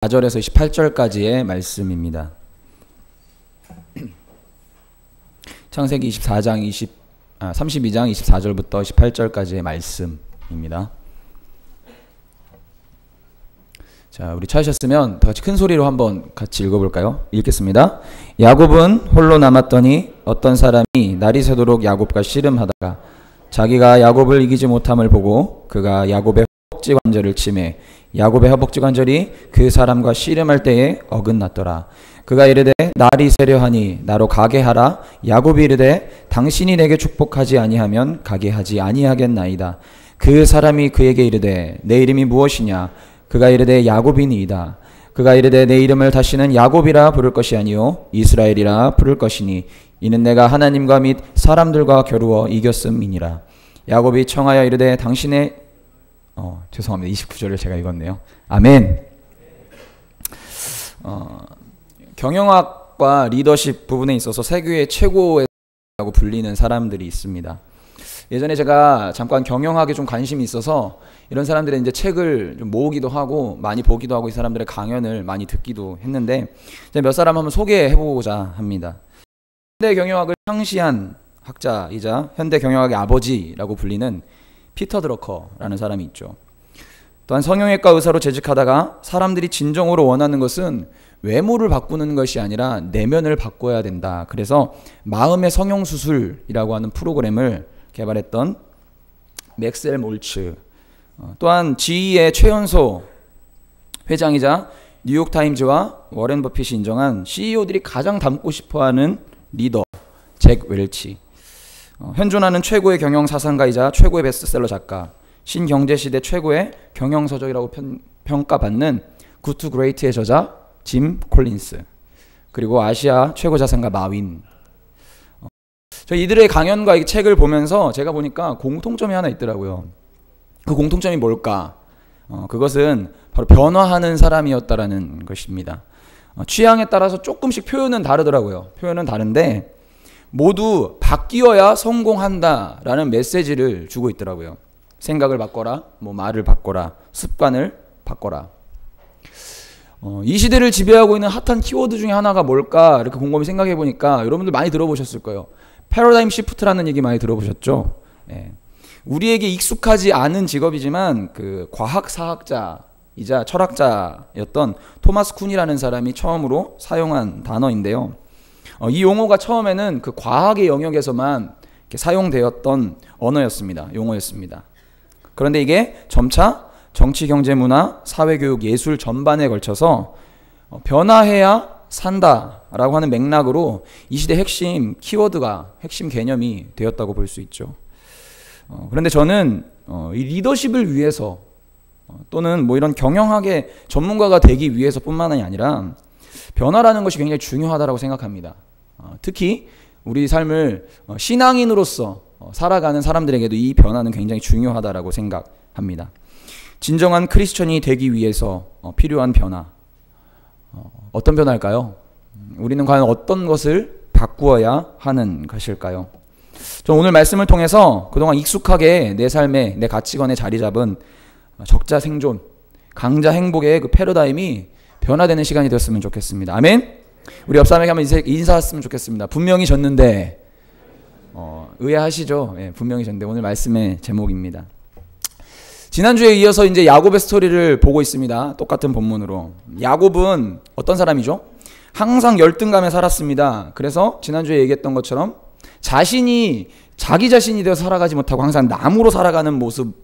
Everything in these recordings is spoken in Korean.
4절에서 28절까지의 말씀입니다. 창세기 32장 24절부터 18절까지의 말씀입니다. 자, 우리 찾으셨으면 다 같이 큰 소리로 한번 같이 읽어볼까요? 읽겠습니다. 야곱은 홀로 남았더니 어떤 사람이 날이 새도록 야곱과 씨름하다가 자기가 야곱을 이기지 못함을 보고 그가 야곱의 허벅지 관절을 치매 야곱의 허벅지 관절이 그 사람과 씨름할 때에 어긋났더라. 그가 이르되 날이 새려하니 나로 가게 하라. 야곱이 이르되 당신이 내게 축복하지 아니하면 가게 하지 아니하겠나이다. 그 사람이 그에게 이르되 내 이름이 무엇이냐? 그가 이르되 야곱이니이다. 그가 이르되 내 이름을 다시는 야곱이라 부를 것이 아니요 이스라엘이라 부를 것이니 이는 내가 하나님과 및 사람들과 겨루어 이겼음이니라. 야곱이 청하여 이르되 당신의 죄송합니다. 29절을 제가 읽었네요. 아멘. 경영학과 리더십 부분에 있어서 세계의 최고라고 불리는 사람들이 있습니다. 예전에 제가 잠깐 경영학에 좀 관심이 있어서 이런 사람들의 이제 책을 좀 모으기도 하고 많이 보기도 하고 이 사람들의 강연을 많이 듣기도 했는데 몇 사람 한번 소개해보고자 합니다. 현대 경영학을 창시한 학자이자 현대 경영학의 아버지라고 불리는 피터 드러커라는 사람이 있죠. 또한 성형외과 의사로 재직하다가 사람들이 진정으로 원하는 것은 외모를 바꾸는 것이 아니라 내면을 바꿔야 된다. 그래서 마음의 성형수술이라고 하는 프로그램을 개발했던 맥스웰 몰츠, 또한 GE의 최연소 회장이자 뉴욕타임즈와 워렌 버핏이 인정한 CEO들이 가장 닮고 싶어하는 리더 잭 웰치, 현존하는 최고의 경영 사상가이자 최고의 베스트셀러 작가, 신경제시대 최고의 경영서적이라고 평가받는 굿 투 그레이트의 저자 짐 콜린스, 그리고 아시아 최고 자산가 마윈. 저 이들의 강연과 이 책을 보면서 제가 보니까 공통점이 하나 있더라고요. 그 공통점이 뭘까? 그것은 바로 변화하는 사람이었다라는 것입니다. 취향에 따라서 조금씩 표현은 다르더라고요. 표현은 다른데 모두 바뀌어야 성공한다라는 메시지를 주고 있더라고요. 생각을 바꿔라, 말을 바꿔라, 습관을 바꿔라. 이 시대를 지배하고 있는 핫한 키워드 중에 하나가 뭘까 이렇게 곰곰이 생각해 보니까 여러분들 많이 들어보셨을 거예요. 패러다임 시프트라는 얘기 많이 들어보셨죠? 예. 우리에게 익숙하지 않은 직업이지만 그 과학사학자이자 철학자였던 토마스 쿤이라는 사람이 처음으로 사용한 단어인데요. 이 용어가 처음에는 그 과학의 영역에서만 사용되었던 용어였습니다. 그런데 이게 점차 정치, 경제, 문화, 사회교육, 예술 전반에 걸쳐서 변화해야 산다라고 하는 맥락으로 이 시대 핵심 키워드가, 핵심 개념이 되었다고 볼 수 있죠. 그런데 저는 이 리더십을 위해서 또는 이런 경영학의 전문가가 되기 위해서뿐만이 아니라 변화라는 것이 굉장히 중요하다고 생각합니다. 특히 우리 삶을 신앙인으로서 살아가는 사람들에게도 이 변화는 굉장히 중요하다고 생각합니다. 진정한 크리스천이 되기 위해서 필요한 변화, 어떤 변화일까요? 우리는 과연 어떤 것을 바꾸어야 하는 것일까요? 저는 오늘 말씀을 통해서 그동안 익숙하게 내 삶에, 내 가치관에 자리 잡은 적자 생존, 강자 행복의 그 패러다임이 변화되는 시간이 되었으면 좋겠습니다. 아멘? 우리 옆 사람에게 한번 인사했으면 좋겠습니다. 분명히 졌는데, 의아하시죠? 예, 분명히 졌는데 오늘 말씀의 제목입니다. 지난주에 이어서 이제 야곱의 스토리를 보고 있습니다. 똑같은 본문으로. 야곱은 어떤 사람이죠? 항상 열등감에 살았습니다. 그래서 지난주에 얘기했던 것처럼 자기 자신이 되어서 살아가지 못하고 항상 남으로 살아가는 모습,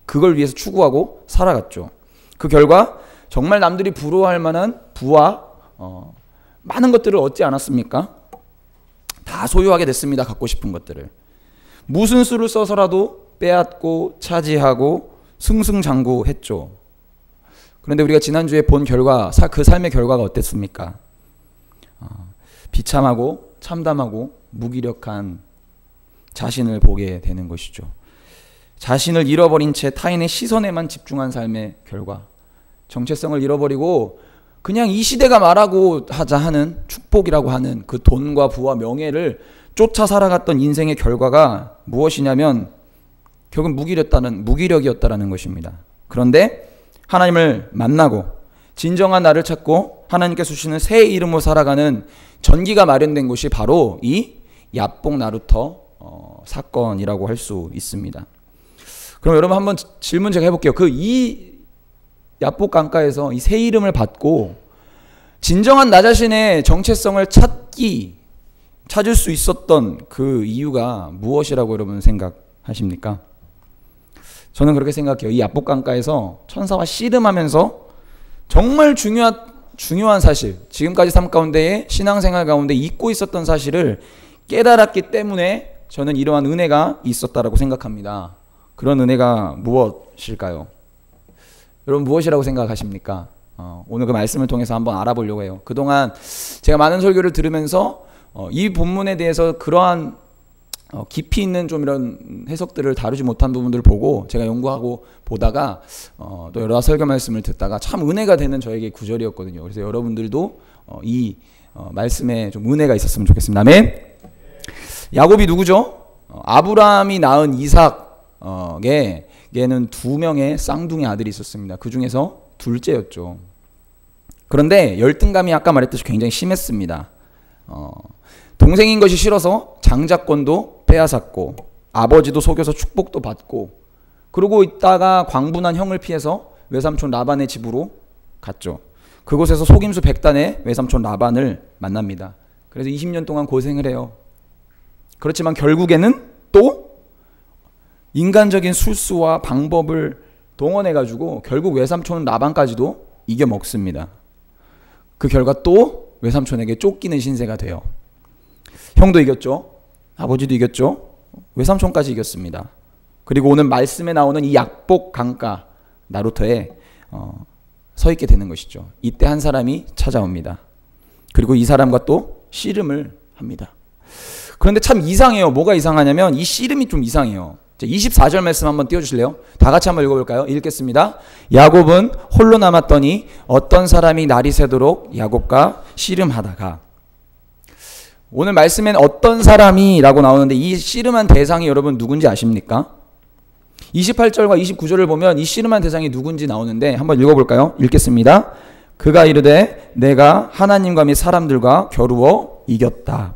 그걸 위해서 추구하고 살아갔죠. 그 결과 정말 남들이 부러워할 만한 부와 많은 것들을 얻지 않았습니까? 다 소유하게 됐습니다. 갖고 싶은 것들을. 무슨 수를 써서라도 빼앗고 차지하고 승승장구했죠. 그런데 우리가 지난주에 본 결과, 그 삶의 결과가 어땠습니까? 비참하고 참담하고 무기력한 자신을 보게 되는 것이죠. 자신을 잃어버린 채 타인의 시선에만 집중한 삶의 결과, 정체성을 잃어버리고 그냥 이 시대가 말하고 하자 하는 축복이라고 하는 그 돈과 부와 명예를 쫓아 살아갔던 인생의 결과가 무엇이냐면 결국 무기력이었다는 것입니다. 그런데 하나님을 만나고 진정한 나를 찾고 하나님께서 주시는 새 이름으로 살아가는 전기가 마련된 곳이 바로 이 야복 나루터 사건이라고 할 수 있습니다. 그럼 여러분 한번 질문 제가 해볼게요. 이 야복 강가에서 이 새 이름을 받고 진정한 나 자신의 정체성을 찾을 수 있었던 그 이유가 무엇이라고 여러분 생각하십니까? 저는 그렇게 생각해요. 이 야복 강가에서 천사와 씨름하면서 정말 중요한 사실, 지금까지 삶 가운데에 신앙생활 가운데 잊고 있었던 사실을 깨달았기 때문에 저는 이러한 은혜가 있었다라고 생각합니다. 그런 은혜가 무엇일까요? 여러분 무엇이라고 생각하십니까? 오늘 그 말씀을 통해서 한번 알아보려고 해요. 그동안 제가 많은 설교를 들으면서 이 본문에 대해서 그러한 깊이 있는 좀 이런 해석들을 다루지 못한 부분들을 보고 제가 연구하고 보다가 또 여러 설교 말씀을 듣다가 참 은혜가 되는 저에게 구절이었거든요. 그래서 여러분들도 이 말씀에 좀 은혜가 있었으면 좋겠습니다. 아멘. 야곱이 누구죠? 아브라함이 낳은 이삭에게는 2명의 쌍둥이 아들이 있었습니다. 그 중에서 둘째였죠. 그런데 열등감이 아까 말했듯이 굉장히 심했습니다. 동생인 것이 싫어서 장자권도 빼앗았고 아버지도 속여서 축복도 받고 그러고 있다가 광분한 형을 피해서 외삼촌 라반의 집으로 갔죠. 그곳에서 속임수 100단의 외삼촌 라반을 만납니다. 그래서 20년 동안 고생을 해요. 그렇지만 결국에는 또 인간적인 술수와 방법을 동원해가지고 결국 외삼촌 라반까지도 이겨먹습니다. 그 결과 또 외삼촌에게 쫓기는 신세가 돼요. 형도 이겼죠. 아버지도 이겼죠. 외삼촌까지 이겼습니다. 그리고 오늘 말씀에 나오는 이 야복 강가 나루터에 서 있게 되는 것이죠. 이때 한 사람이 찾아옵니다. 그리고 이 사람과 또 씨름을 합니다. 그런데 참 이상해요. 뭐가 이상하냐면 이 씨름이 좀 이상해요. 24절 말씀 한번 띄워주실래요? 다 같이 한번 읽어볼까요? 읽겠습니다. 야곱은 홀로 남았더니 어떤 사람이 날이 새도록 야곱과 씨름하다가. 오늘 말씀엔 어떤 사람이 라고 나오는데 이 씨름한 대상이 여러분 누군지 아십니까? 28절과 29절을 보면 이 씨름한 대상이 누군지 나오는데 한번 읽어볼까요? 읽겠습니다. 그가 이르되 내가 하나님과 및 사람들과 겨루어 이겼다.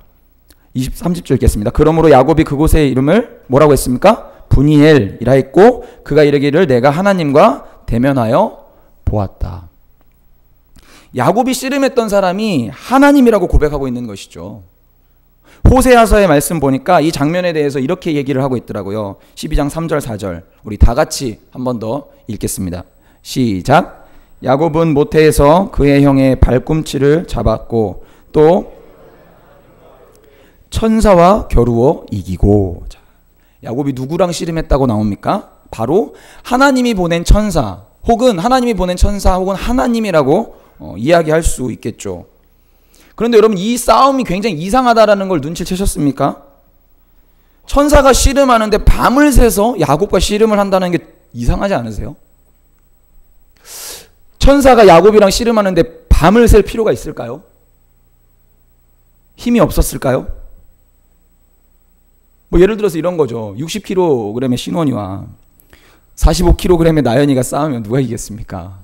30절 읽겠습니다. 그러므로 야곱이 그곳의 이름을 뭐라고 했습니까? 브니엘이라 했고 그가 이르기를 내가 하나님과 대면하여 보았다. 야곱이 씨름했던 사람이 하나님이라고 고백하고 있는 것이죠. 호세아서의 말씀 보니까 이 장면에 대해서 이렇게 얘기를 하고 있더라고요. 12장 3절 4절 우리 다 같이 한 번 더 읽겠습니다. 시작. 야곱은 모태에서 그의 형의 발꿈치를 잡았고 또 천사와 겨루어 이기고. 자, 야곱이 누구랑 씨름했다고 나옵니까? 바로 하나님이 보낸 천사 혹은 하나님이 보낸 천사 혹은 하나님이라고 이야기할 수 있겠죠. 그런데 여러분 이 싸움이 굉장히 이상하다라는 걸 눈치채셨습니까? 천사가 씨름하는데 밤을 새서 야곱과 씨름을 한다는 게 이상하지 않으세요? 천사가 야곱이랑 씨름하는데 밤을 셀 필요가 있을까요? 힘이 없었을까요? 뭐 예를 들어서 이런 거죠. 60kg의 신원이와 45kg의 나연이가 싸우면 누가 이기겠습니까?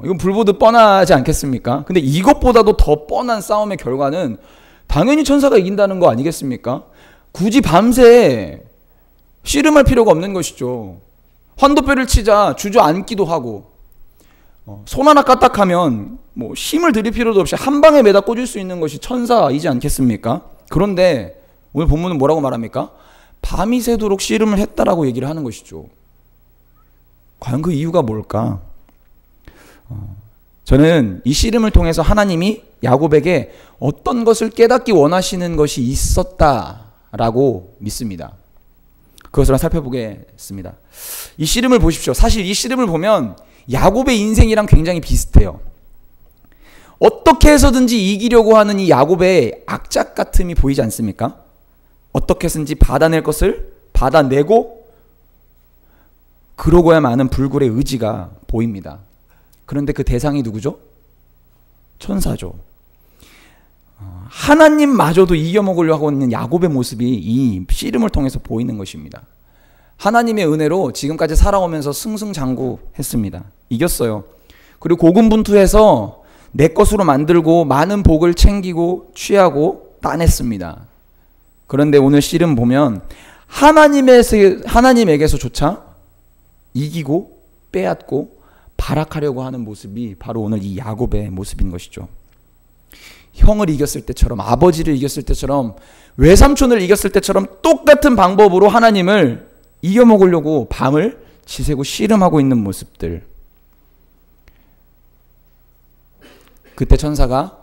이건 불보듯 뻔하지 않겠습니까? 근데 이것보다도 더 뻔한 싸움의 결과는 당연히 천사가 이긴다는 거 아니겠습니까? 굳이 밤새 씨름할 필요가 없는 것이죠. 환도뼈를 치자 주저앉기도 하고 손 하나 까딱하면 뭐 힘을 들일 필요도 없이 한 방에 매다 꽂을 수 있는 것이 천사이지 않겠습니까? 그런데 오늘 본문은 뭐라고 말합니까? 밤이 새도록 씨름을 했다라고 얘기를 하는 것이죠. 과연 그 이유가 뭘까? 저는 이 씨름을 통해서 하나님이 야곱에게 어떤 것을 깨닫기 원하시는 것이 있었다라고 믿습니다. 그것을 살펴보겠습니다. 이 씨름을 보십시오. 사실 이 씨름을 보면 야곱의 인생이랑 굉장히 비슷해요. 어떻게 해서든지 이기려고 하는 이 야곱의 악착 같음이 보이지 않습니까? 어떻게 해서든지 받아낼 것을 받아내고 그러고야 마는 불굴의 의지가 보입니다. 그런데 그 대상이 누구죠? 천사죠. 하나님마저도 이겨먹으려고 하고 있는 야곱의 모습이 이 씨름을 통해서 보이는 것입니다. 하나님의 은혜로 지금까지 살아오면서 승승장구했습니다. 이겼어요. 그리고 고군분투해서 내 것으로 만들고 많은 복을 챙기고 취하고 따냈습니다. 그런데 오늘 씨름 보면 하나님에게서조차 이기고 빼앗고 발악하려고 하는 모습이 바로 오늘 이 야곱의 모습인 것이죠. 형을 이겼을 때처럼, 아버지를 이겼을 때처럼, 외삼촌을 이겼을 때처럼 똑같은 방법으로 하나님을 이겨먹으려고 밤을 지새고 씨름하고 있는 모습들. 그때 천사가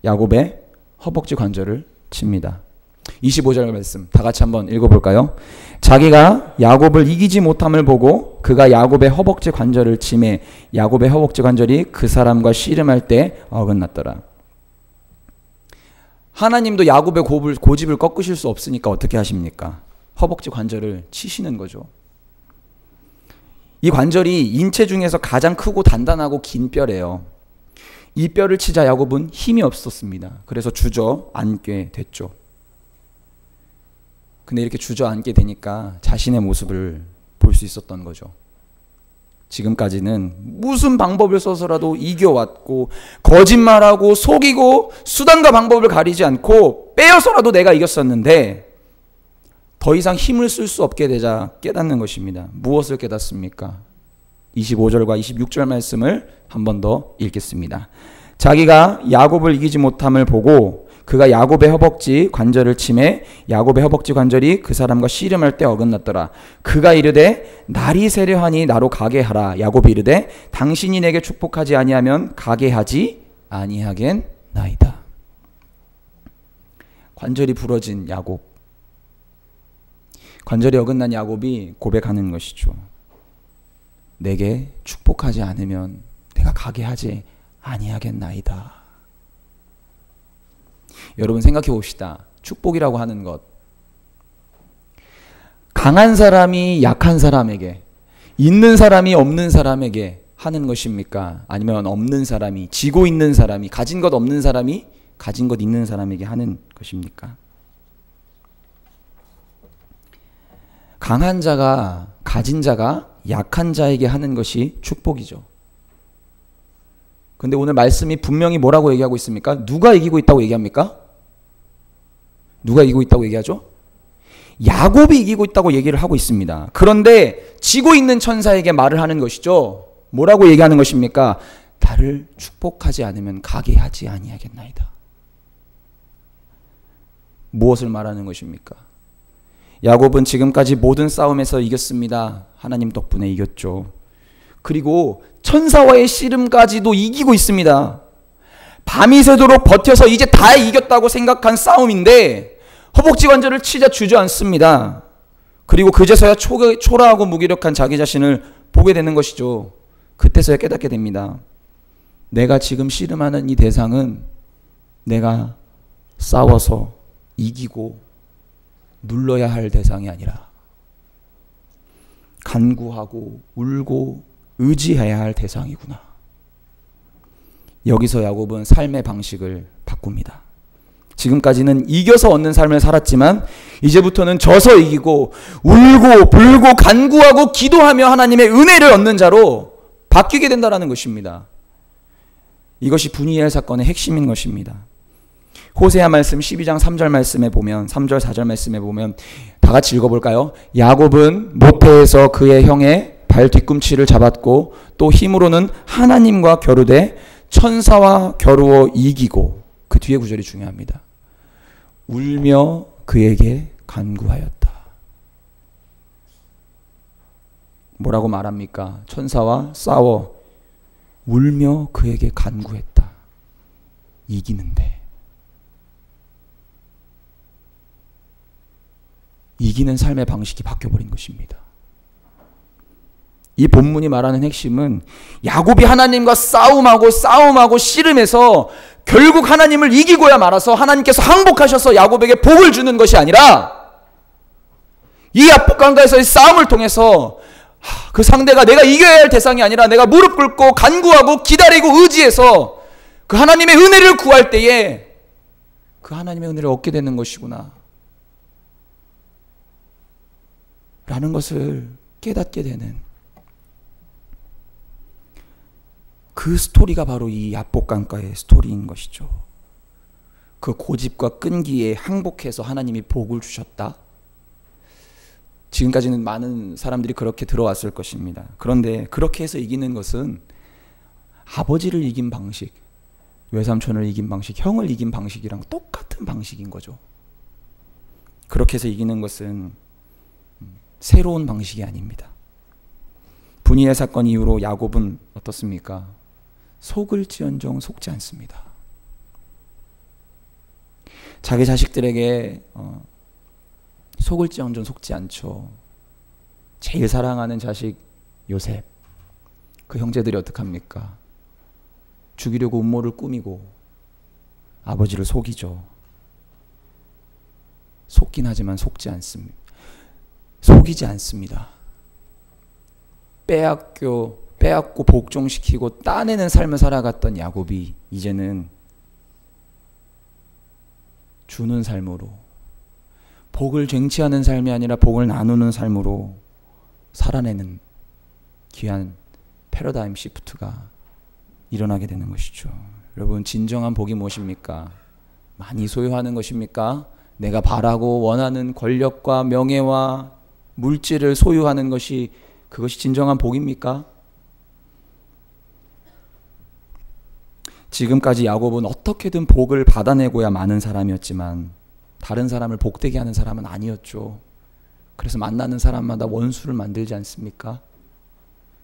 야곱의 허벅지 관절을 칩니다. 25절 말씀 다 같이 한번 읽어볼까요? 자기가 야곱을 이기지 못함을 보고 그가 야곱의 허벅지 관절을 치매 야곱의 허벅지 관절이 그 사람과 씨름할 때 어긋났더라. 하나님도 야곱의 고집을 꺾으실 수 없으니까 어떻게 하십니까? 허벅지 관절을 치시는 거죠. 이 관절이 인체 중에서 가장 크고 단단하고 긴 뼈래요. 이 뼈를 치자 야곱은 힘이 없었습니다. 그래서 주저앉게 됐죠. 근데 이렇게 주저앉게 되니까 자신의 모습을 볼 수 있었던 거죠. 지금까지는 무슨 방법을 써서라도 이겨왔고 거짓말하고 속이고 수단과 방법을 가리지 않고 빼어서라도 내가 이겼었는데 더 이상 힘을 쓸 수 없게 되자 깨닫는 것입니다. 무엇을 깨닫습니까? 25절과 26절 말씀을 한 번 더 읽겠습니다. 자기가 야곱을 이기지 못함을 보고 그가 야곱의 허벅지 관절을 치매 야곱의 허벅지 관절이 그 사람과 씨름할 때 어긋났더라. 그가 이르되 날이 세려하니 나로 가게 하라. 야곱이 이르되 당신이 내게 축복하지 아니하면 가게 하지 아니하겠나이다. 관절이 부러진 야곱, 관절이 어긋난 야곱이 고백하는 것이죠. 내게 축복하지 않으면 내가 가게 하지 아니하겠나이다. 여러분 생각해 봅시다. 축복이라고 하는 것. 강한 사람이 약한 사람에게, 있는 사람이 없는 사람에게 하는 것입니까? 아니면 없는 사람이, 지고 있는 사람이, 가진 것 없는 사람이 가진 것 있는 사람에게 하는 것입니까? 강한 자가, 가진 자가 약한 자에게 하는 것이 축복이죠. 근데 오늘 말씀이 분명히 뭐라고 얘기하고 있습니까? 누가 이기고 있다고 얘기합니까? 누가 이기고 있다고 얘기하죠? 야곱이 이기고 있다고 얘기를 하고 있습니다. 그런데 지고 있는 천사에게 말을 하는 것이죠. 뭐라고 얘기하는 것입니까? 나를 축복하지 않으면 가게 하지 아니하겠나이다. 무엇을 말하는 것입니까? 야곱은 지금까지 모든 싸움에서 이겼습니다. 하나님 덕분에 이겼죠. 그리고 천사와의 씨름까지도 이기고 있습니다. 밤이 새도록 버텨서 이제 다 이겼다고 생각한 싸움인데 허벅지 관절을 치자 주저앉습니다. 그리고 그제서야 초라하고 무기력한 자기 자신을 보게 되는 것이죠. 그때서야 깨닫게 됩니다. 내가 지금 씨름하는 이 대상은 내가 싸워서 이기고 눌러야 할 대상이 아니라 간구하고 울고 의지해야 할 대상이구나. 여기서 야곱은 삶의 방식을 바꿉니다. 지금까지는 이겨서 얻는 삶을 살았지만 이제부터는 져서 이기고 울고 불고 간구하고 기도하며 하나님의 은혜를 얻는 자로 바뀌게 된다는 것입니다. 이것이 분이엘 사건의 핵심인 것입니다. 호세아 말씀 12장 3절 말씀에 보면 3절 4절 말씀에 보면 다 같이 읽어볼까요? 야곱은 모태에서 그의 형의 발 뒤꿈치를 잡았고 또 힘으로는 하나님과 겨루되 천사와 겨루어 이기고 그 뒤에 구절이 중요합니다. 울며 그에게 간구하였다. 뭐라고 말합니까? 천사와 싸워 울며 그에게 간구했다. 이기는데. 이기는 삶의 방식이 바뀌어버린 것입니다. 이 본문이 말하는 핵심은 야곱이 하나님과 싸움하고 씨름해서 결국 하나님을 이기고야 말아서 하나님께서 항복하셔서 야곱에게 복을 주는 것이 아니라 이 압박강가에서의 싸움을 통해서 그 상대가 내가 이겨야 할 대상이 아니라 내가 무릎 꿇고 간구하고 기다리고 의지해서 그 하나님의 은혜를 구할 때에 그 하나님의 은혜를 얻게 되는 것이구나 라는 것을 깨닫게 되는, 그 스토리가 바로 이 야복강가의 스토리인 것이죠. 그 고집과 끈기에 항복해서 하나님이 복을 주셨다. 지금까지는 많은 사람들이 그렇게 들어왔을 것입니다. 그런데 그렇게 해서 이기는 것은 아버지를 이긴 방식, 외삼촌을 이긴 방식, 형을 이긴 방식이랑 똑같은 방식인 거죠. 그렇게 해서 이기는 것은 새로운 방식이 아닙니다. 분이엘 사건 이후로 야곱은 어떻습니까? 속을지언정 속지 않습니다. 자기 자식들에게 속을지언정 속지 않죠. 제일 사랑하는 자식 요셉, 그 형제들이 어떡합니까? 죽이려고 음모를 꾸미고 아버지를 속이죠. 속긴 하지만 속지 않습니다. 속이지 않습니다. 빼앗고 복종시키고 따내는 삶을 살아갔던 야곱이 이제는 주는 삶으로, 복을 쟁취하는 삶이 아니라 복을 나누는 삶으로 살아내는 귀한 패러다임 시프트가 일어나게 되는 것이죠. 여러분, 진정한 복이 무엇입니까? 많이 소유하는 것입니까? 내가 바라고 원하는 권력과 명예와 물질을 소유하는 것이, 그것이 진정한 복입니까? 지금까지 야곱은 어떻게든 복을 받아내고야 마는 사람이었지만 다른 사람을 복되게 하는 사람은 아니었죠. 그래서 만나는 사람마다 원수를 만들지 않습니까?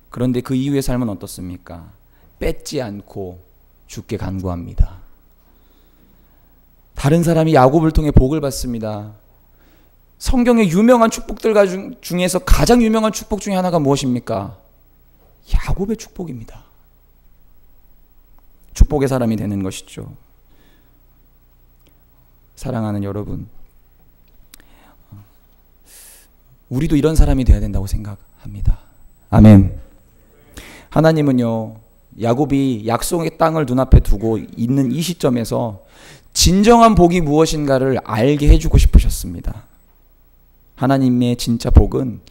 그런데 그 이후의 삶은 어떻습니까? 뺏지 않고 주께 간구합니다. 다른 사람이 야곱을 통해 복을 받습니다. 성경의 유명한 축복들 중에서 가장 유명한 축복 중에 하나가 무엇입니까? 야곱의 축복입니다. 축복의 사람이 되는 것이죠. 사랑하는 여러분, 우리도 이런 사람이 되어야 된다고 생각합니다. 아멘. 하나님은요, 야곱이 약속의 땅을 눈앞에 두고 있는 이 시점에서 진정한 복이 무엇인가를 알게 해주고 싶으셨습니다. 하나님의 진짜 복은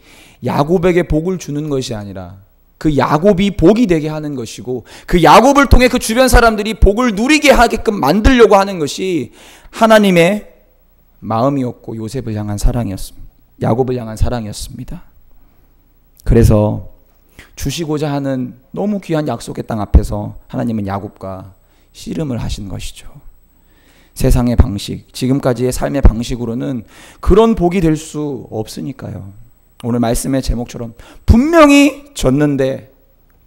야곱에게 복을 주는 것이 아니라 그 야곱이 복이 되게 하는 것이고, 그 야곱을 통해 그 주변 사람들이 복을 누리게 하게끔 만들려고 하는 것이 하나님의 마음이었고 요셉을 향한 사랑이었습니다. 야곱을 향한 사랑이었습니다. 그래서 주시고자 하는 너무 귀한 약속의 땅 앞에서 하나님은 야곱과 씨름을 하신 것이죠. 세상의 방식, 지금까지의 삶의 방식으로는 그런 복이 될 수 없으니까요. 오늘 말씀의 제목처럼 분명히 졌는데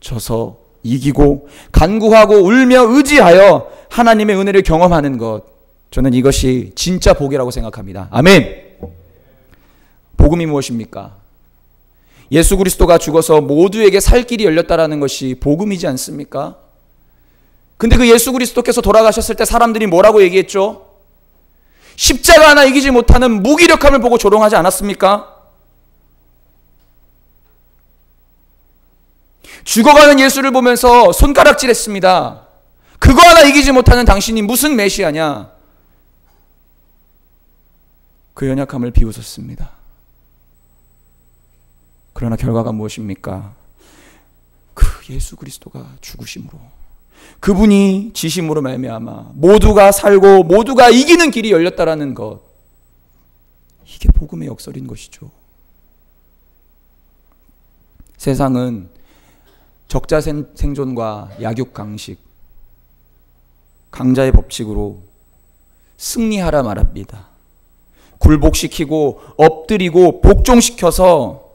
져서 이기고 간구하고 울며 의지하여 하나님의 은혜를 경험하는 것, 저는 이것이 진짜 복이라고 생각합니다. 아멘. 복음이 무엇입니까? 예수 그리스도가 죽어서 모두에게 살 길이 열렸다라는 것이 복음이지 않습니까? 근데 그 예수 그리스도께서 돌아가셨을 때 사람들이 뭐라고 얘기했죠? 십자가 하나 이기지 못하는 무기력함을 보고 조롱하지 않았습니까? 죽어가는 예수를 보면서 손가락질했습니다. 그거 하나 이기지 못하는 당신이 무슨 메시아냐? 그 연약함을 비웃었습니다. 그러나 결과가 무엇입니까? 그 예수 그리스도가 죽으심으로, 그분이 지심으로 말미암아 모두가 살고 모두가 이기는 길이 열렸다라는 것, 이게 복음의 역설인 것이죠. 세상은 적자 생존과 약육강식, 강자의 법칙으로 승리하라 말합니다. 굴복시키고 엎드리고 복종시켜서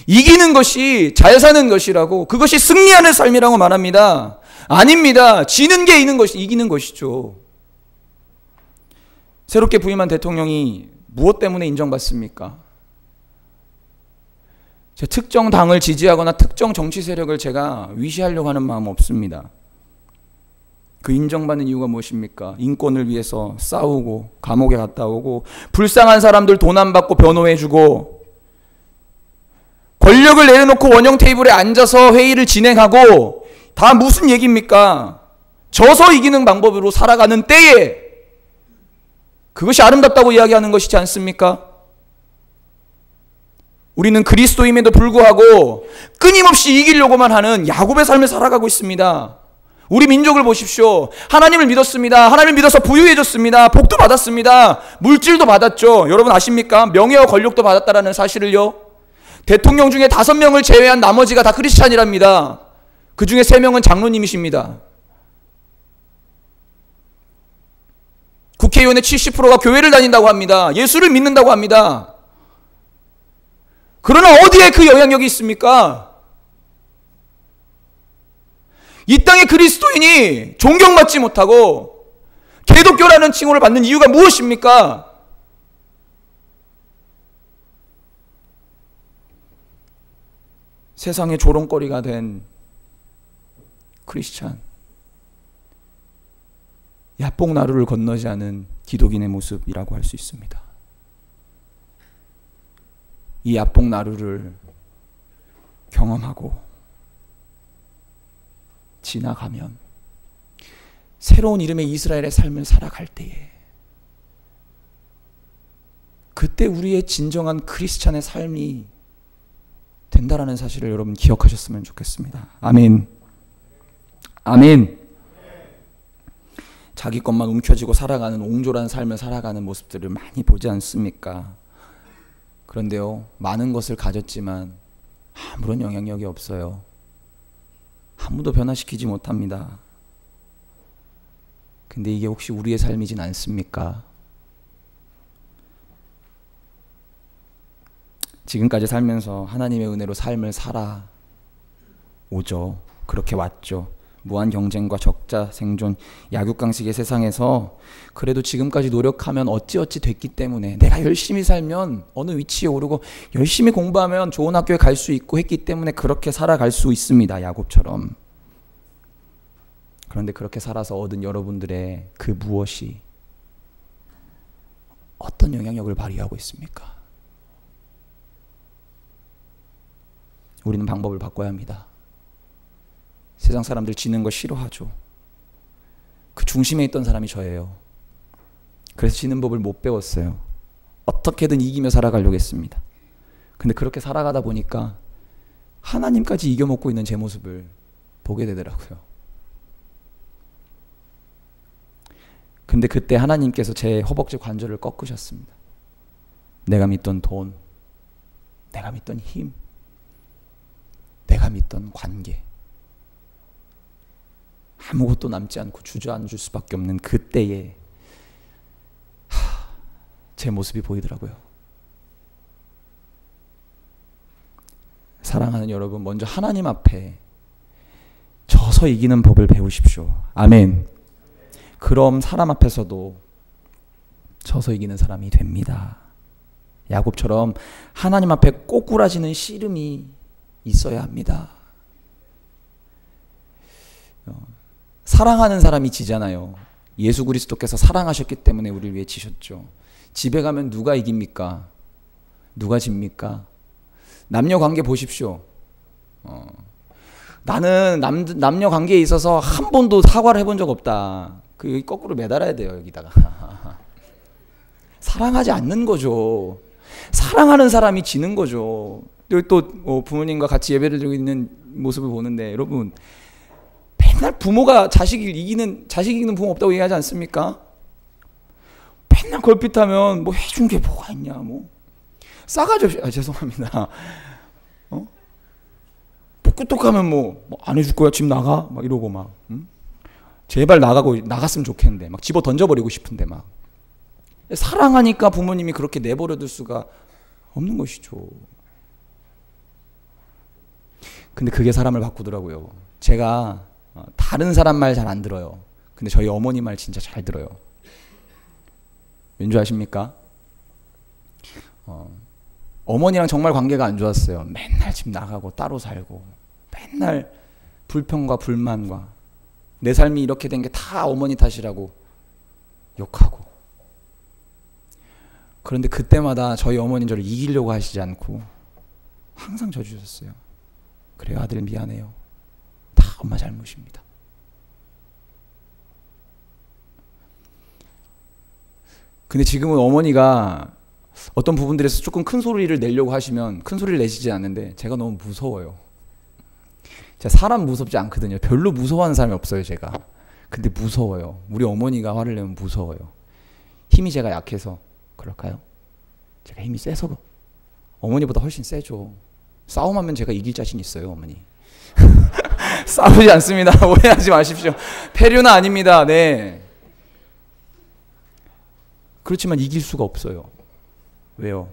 이기는 것이 잘 사는 것이라고, 그것이 승리하는 삶이라고 말합니다. 아닙니다. 지는 게 이기는 것이죠. 새롭게 부임한 대통령이 무엇 때문에 인정받습니까? 특정 당을 지지하거나 특정 정치 세력을 제가 위시하려고 하는 마음 없습니다. 그 인정받는 이유가 무엇입니까? 인권을 위해서 싸우고 감옥에 갔다 오고, 불쌍한 사람들 돈 안 받고 변호해주고, 권력을 내려놓고 원형 테이블에 앉아서 회의를 진행하고, 다 무슨 얘기입니까? 져서 이기는 방법으로 살아가는 때에 그것이 아름답다고 이야기하는 것이지 않습니까? 우리는 그리스도임에도 불구하고 끊임없이 이기려고만 하는 야곱의 삶을 살아가고 있습니다. 우리 민족을 보십시오. 하나님을 믿었습니다. 하나님을 믿어서 부유해졌습니다. 복도 받았습니다. 물질도 받았죠. 여러분 아십니까? 명예와 권력도 받았다라는 사실을요. 대통령 중에 5명을 제외한 나머지가 다 크리스찬이랍니다. 그 중에 3명은 장로님이십니다. 국회의원의 70%가 교회를 다닌다고 합니다. 예수를 믿는다고 합니다. 그러나 어디에 그 영향력이 있습니까? 이 땅의 그리스도인이 존경받지 못하고 개독교라는 칭호를 받는 이유가 무엇입니까? 세상의 조롱거리가 된 크리스찬, 야뽕나루를 건너지 않은 기독인의 모습이라고 할 수 있습니다. 이 야뽕나루를 경험하고 지나가면 새로운 이름의 이스라엘의 삶을 살아갈 때에 그때 우리의 진정한 크리스찬의 삶이 된다라는 사실을 여러분 기억하셨으면 좋겠습니다. 아멘. 아멘. 자기 것만 움켜쥐고 살아가는 옹졸한 삶을 살아가는 모습들을 많이 보지 않습니까? 그런데요, 많은 것을 가졌지만 아무런 영향력이 없어요. 아무도 변화시키지 못합니다. 근데 이게 혹시 우리의 삶이진 않습니까? 지금까지 살면서 하나님의 은혜로 삶을 살아오죠. 그렇게 왔죠. 무한 경쟁과 적자 생존, 약육강식의 세상에서 그래도 지금까지 노력하면 어찌어찌 됐기 때문에, 내가 열심히 살면 어느 위치에 오르고 열심히 공부하면 좋은 학교에 갈 수 있고 했기 때문에 그렇게 살아갈 수 있습니다. 야곱처럼. 그런데 그렇게 살아서 얻은 여러분들의 그 무엇이 어떤 영향력을 발휘하고 있습니까? 우리는 방법을 바꿔야 합니다. 세상 사람들 지는 거 싫어하죠. 그 중심에 있던 사람이 저예요. 그래서 지는 법을 못 배웠어요. 어떻게든 이기며 살아가려고 했습니다. 근데 그렇게 살아가다 보니까 하나님까지 이겨먹고 있는 제 모습을 보게 되더라고요. 근데 그때 하나님께서 제 허벅지 관절을 꺾으셨습니다. 내가 믿던 돈, 내가 믿던 힘, 내가 믿던 관계, 아무것도 남지 않고 주저앉을 수밖에 없는 그때에 제 모습이 보이더라고요. 사랑하는 여러분, 먼저 하나님 앞에 져서 이기는 법을 배우십시오. 아멘. 그럼 사람 앞에서도 져서 이기는 사람이 됩니다. 야곱처럼 하나님 앞에 꼬꾸라지는 씨름이 있어야 합니다. 사랑하는 사람이 지잖아요. 예수 그리스도께서 사랑하셨기 때문에 우리를 위해 지셨죠. 집에 가면 누가 이깁니까? 누가 집니까? 남녀 관계 보십시오. 나는 남녀 관계에 있어서 한 번도 사과를 해본 적 없다. 그 거꾸로 매달아야 돼요, 여기다가. 사랑하지 않는 거죠. 사랑하는 사람이 지는 거죠. 또 부모님과 같이 예배를 드리고 있는 모습을 보는데, 여러분 맨날 부모가 자식 이기는 부모 없다고 얘기하지 않습니까? 맨날 걸핏하면 뭐 해준 게 뭐가 있냐, 뭐 싸가지 없이, 죄송합니다. 톡톡하면 뭐 안 해줄 거야, 집 나가, 막 이러고 막, 제발 나갔으면 좋겠는데 막 집어 던져버리고 싶은데 막. 사랑하니까 부모님이 그렇게 내버려둘 수가 없는 것이죠. 근데 그게 사람을 바꾸더라고요. 제가 다른 사람 말 잘 안 들어요. 근데 저희 어머니 말 진짜 잘 들어요. 왠지 아십니까? 어머니랑 정말 관계가 안 좋았어요. 맨날 집 나가고 따로 살고, 맨날 불평과 불만과 내 삶이 이렇게 된 게 다 어머니 탓이라고 욕하고. 그런데 그때마다 저희 어머니는 저를 이기려고 하시지 않고 항상 져주셨어요. 그래요, 아들 미안해요. 다 엄마 잘못입니다. 근데 지금은 어머니가 어떤 부분들에서 조금 큰 소리를 내려고 하시면 큰 소리를 내시지 않는데 제가 너무 무서워요. 제가 사람 무섭지 않거든요. 별로 무서워하는 사람이 없어요, 제가. 근데 무서워요. 우리 어머니가 화를 내면 무서워요. 힘이 제가 약해서 그럴까요? 제가 힘이 세서. 어머니보다 훨씬 세죠. 싸움하면 제가 이길 자신 있어요, 어머니. 싸우지 않습니다. 오해하지 마십시오. 패류는 아닙니다. 네. 그렇지만 이길 수가 없어요. 왜요?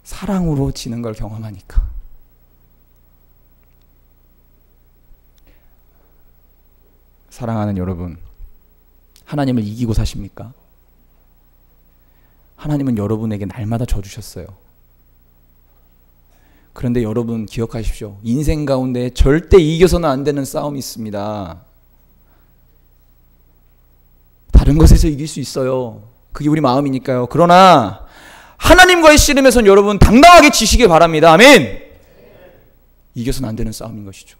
사랑으로 지는 걸 경험하니까. 사랑하는 여러분, 하나님을 이기고 사십니까? 하나님은 여러분에게 날마다 져주셨어요. 그런데 여러분 기억하십시오. 인생 가운데 절대 이겨서는 안 되는 싸움이 있습니다. 다른 것에서 이길 수 있어요. 그게 우리 마음이니까요. 그러나 하나님과의 씨름에선 여러분 당당하게 지시길 바랍니다. 아멘. 이겨서는 안 되는 싸움인 것이죠.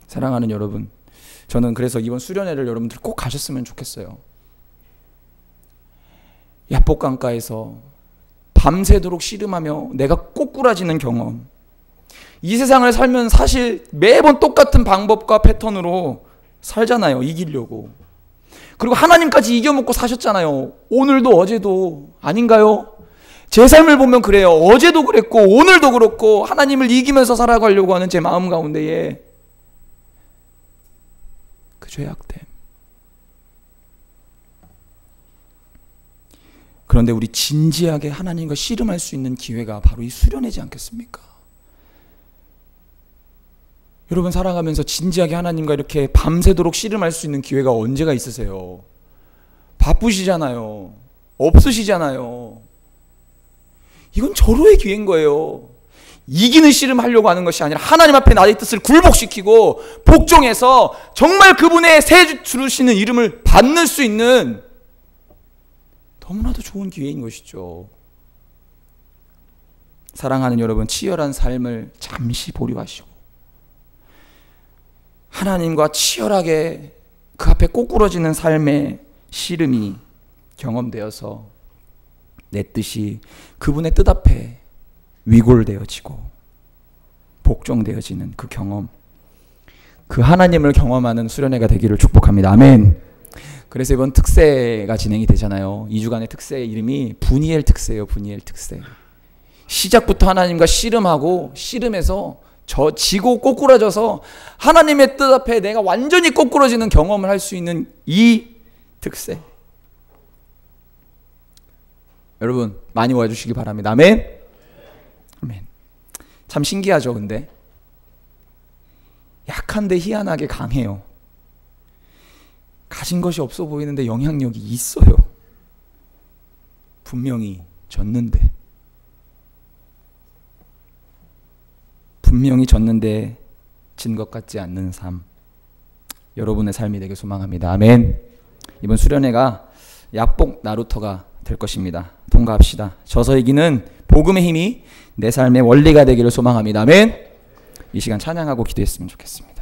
사랑하는 여러분, 저는 그래서 이번 수련회를 여러분들 꼭 가셨으면 좋겠어요. 야복강가에서 밤새도록 씨름하며 내가 꼬꾸라지는 경험. 이 세상을 살면 사실 매번 똑같은 방법과 패턴으로 살잖아요. 이기려고. 그리고 하나님까지 이겨먹고 사셨잖아요. 오늘도 어제도. 아닌가요? 제 삶을 보면 그래요. 어제도 그랬고 오늘도 그렇고 하나님을 이기면서 살아가려고 하는 제 마음 가운데에 그 죄악됨. 그런데 우리 진지하게 하나님과 씨름할 수 있는 기회가 바로 이 수련회지 않겠습니까? 여러분 살아가면서 진지하게 하나님과 이렇게 밤새도록 씨름할 수 있는 기회가 언제가 있으세요? 바쁘시잖아요. 없으시잖아요. 이건 절호의 기회인 거예요. 이기는 씨름하려고 하는 것이 아니라 하나님 앞에 나의 뜻을 굴복시키고 복종해서 정말 그분의 새 주시는 이름을 받는 수 있는 너무나도 좋은 기회인 것이죠. 사랑하는 여러분, 치열한 삶을 잠시 보류하시고 하나님과 치열하게 그 앞에 꼬꾸러지는 삶의 씨름이 경험되어서 내 뜻이 그분의 뜻 앞에 위골되어지고 복종되어지는 그 경험, 그 하나님을 경험하는 수련회가 되기를 축복합니다. 아멘. 그래서 이번 특세가 진행이 되잖아요. 2주간의 특세의 이름이 분이엘 특세예요. 분이엘 특세. 시작부터 하나님과 씨름하고 씨름해서 지고 꼬꾸라져서 하나님의 뜻 앞에 내가 완전히 꼬꾸러지는 경험을 할 수 있는 이 특세. 여러분 많이 와주시기 바랍니다. 아멘. 아멘. 참 신기하죠. 근데 약한데 희한하게 강해요. 가진 것이 없어 보이는데 영향력이 있어요. 분명히 졌는데 진 것 같지 않는 삶, 여러분의 삶이 되길 소망합니다. 아멘. 이번 수련회가 야복 나루터가 될 것입니다. 통과합시다. 져서 이기는 복음의 힘이 내 삶의 원리가 되기를 소망합니다. 아멘. 이 시간 찬양하고 기도했으면 좋겠습니다.